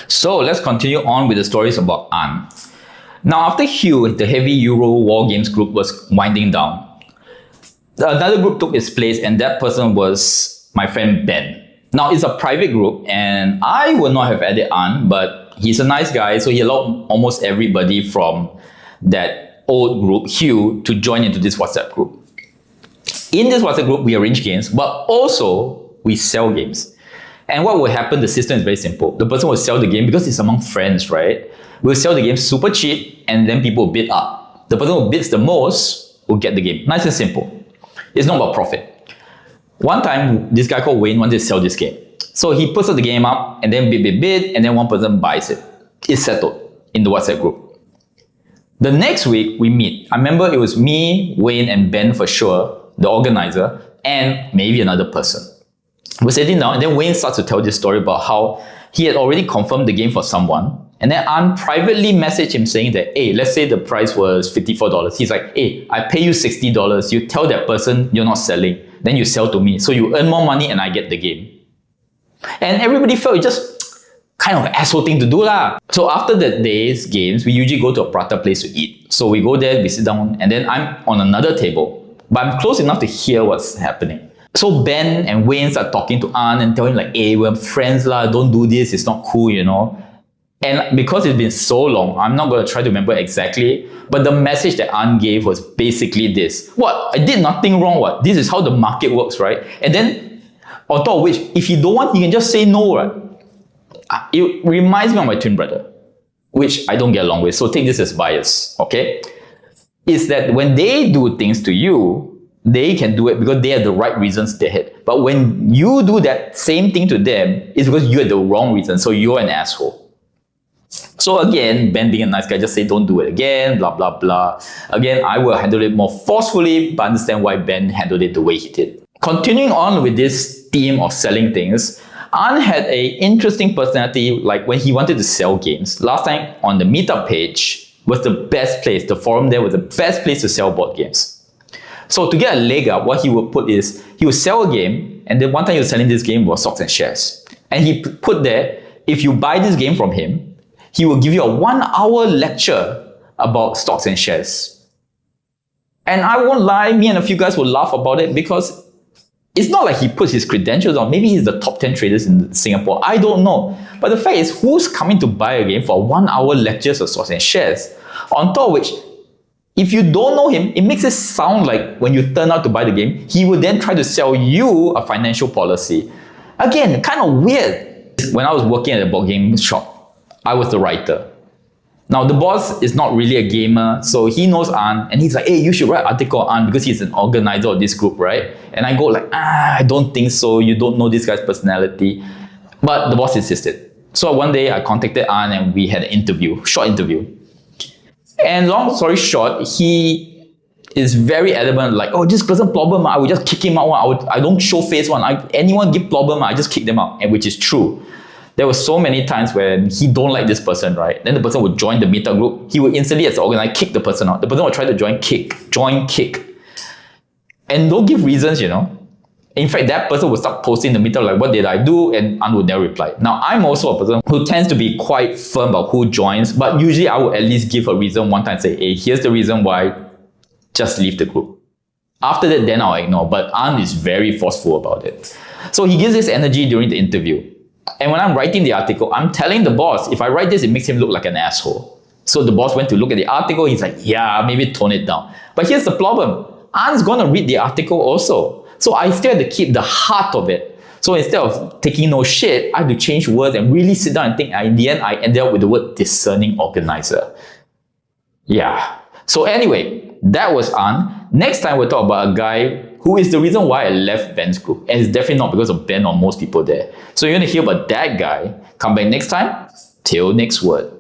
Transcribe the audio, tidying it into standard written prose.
So let's continue on with the stories about An. Now, after Hugh, the heavy Euro War Games group was winding down, another group took its place, and that person was my friend Ben. Now, it's a private group, and I would not have added An, but he's a nice guy, so he allowed almost everybody from that old group, Hugh, to join into this WhatsApp group. In this WhatsApp group, we arrange games, but also we sell games. And what will happen, the system is very simple. The person will sell the game because it's among friends, right? We'll sell the game super cheap, and then people will bid up. The person who bids the most will get the game. Nice and simple. It's not about profit. One time, this guy called Wayne wanted to sell this game. So he puts the game up, and then bid, and then one person buys it. It's settled in the WhatsApp group. The next week, we meet. I remember it was me, Wayne, and Ben for sure, the organizer, and maybe another person. We're sitting down, and then Wayne starts to tell this story about how he had already confirmed the game for someone, and then An privately messaged him saying that, hey, let's say the price was $54. He's like, hey, I pay you $60. You tell that person you're not selling, then you sell to me. So you earn more money and I get the game. And everybody felt it just kind of an asshole thing to do lah. So after the day's games, we usually go to a prata place to eat. So we go there, we sit down, and then I'm on another table, but I'm close enough to hear what's happening. So Ben and Wayne start talking to An and telling like, hey, we're friends lah, don't do this, it's not cool, you know. And because it's been so long, I'm not going to try to remember exactly, but the message that An gave was basically this. What? I did nothing wrong, what? This is how the market works, right? And then, on top of which, if you don't want, you can just say no, right? It reminds me of my twin brother, which I don't get along with, so take this as bias, okay? Is that when they do things to you, they can do it because they have the right reasons in their head. But when you do that same thing to them, it's because you had the wrong reason, so you're an asshole. So again, Ben being a nice guy, just say don't do it again, blah, blah, blah. Again, I will handle it more forcefully, but understand why Ben handled it the way he did. Continuing on with this theme of selling things, An had an interesting personality like when he wanted to sell games. Last time on the meetup page was the best place, the forum there was the best place to sell board games. So to get a leg up, what he would put is, he would sell a game, and then one time he was selling this game was stocks and shares. And he put there, if you buy this game from him, he will give you a 1-hour lecture about stocks and shares. And I won't lie, me and a few guys will laugh about it because it's not like he puts his credentials on. Maybe he's the top 10 traders in Singapore. I don't know. But the fact is, who's coming to buy a game for 1-hour lectures of stocks and shares? On top of which, if you don't know him, it makes it sound like when you turn out to buy the game, he would then try to sell you a financial policy. Again, kind of weird. When I was working at a board game shop, I was the writer. Now, the boss is not really a gamer, so he knows An, and he's like, hey, you should write an article on An because he's an organizer of this group, right? And I go like, I don't think so, you don't know this guy's personality. But the boss insisted. So one day I contacted An and we had an interview, short interview. And long story short, he is very adamant, like, oh, this person problem, I would just kick him out. I don't show face one. Anyone give problem, I just kick them out, and which is true. There were so many times where he don't like this person, right? Then the person would join the meetup group. He would instantly, as the organizer, kick the person out. The person would try to join kick. And don't give reasons, you know. In fact, that person would start posting the meetup like, what did I do? And An would never reply. Now, I'm also a person who tends to be quite firm about who joins, but usually I would at least give a reason one time and say, hey, here's the reason why, just leave the group. After that, then I'll ignore. But An is very forceful about it. So he gives this energy during the interview. And when I'm writing the article, I'm telling the boss, if I write this, it makes him look like an asshole. So the boss went to look at the article, he's like, yeah, maybe tone it down. But here's the problem. An's gonna read the article also. So I still have to keep the heart of it. So instead of taking no shit, I have to change words and really sit down and think. In the end, I ended up with the word discerning organizer. Yeah. So anyway, that was An. Next time we'll talk about a guy who is the reason why I left Ben's group. And it's definitely not because of Ben or most people there. So you're going to hear about that guy. Come back next time. Till next word.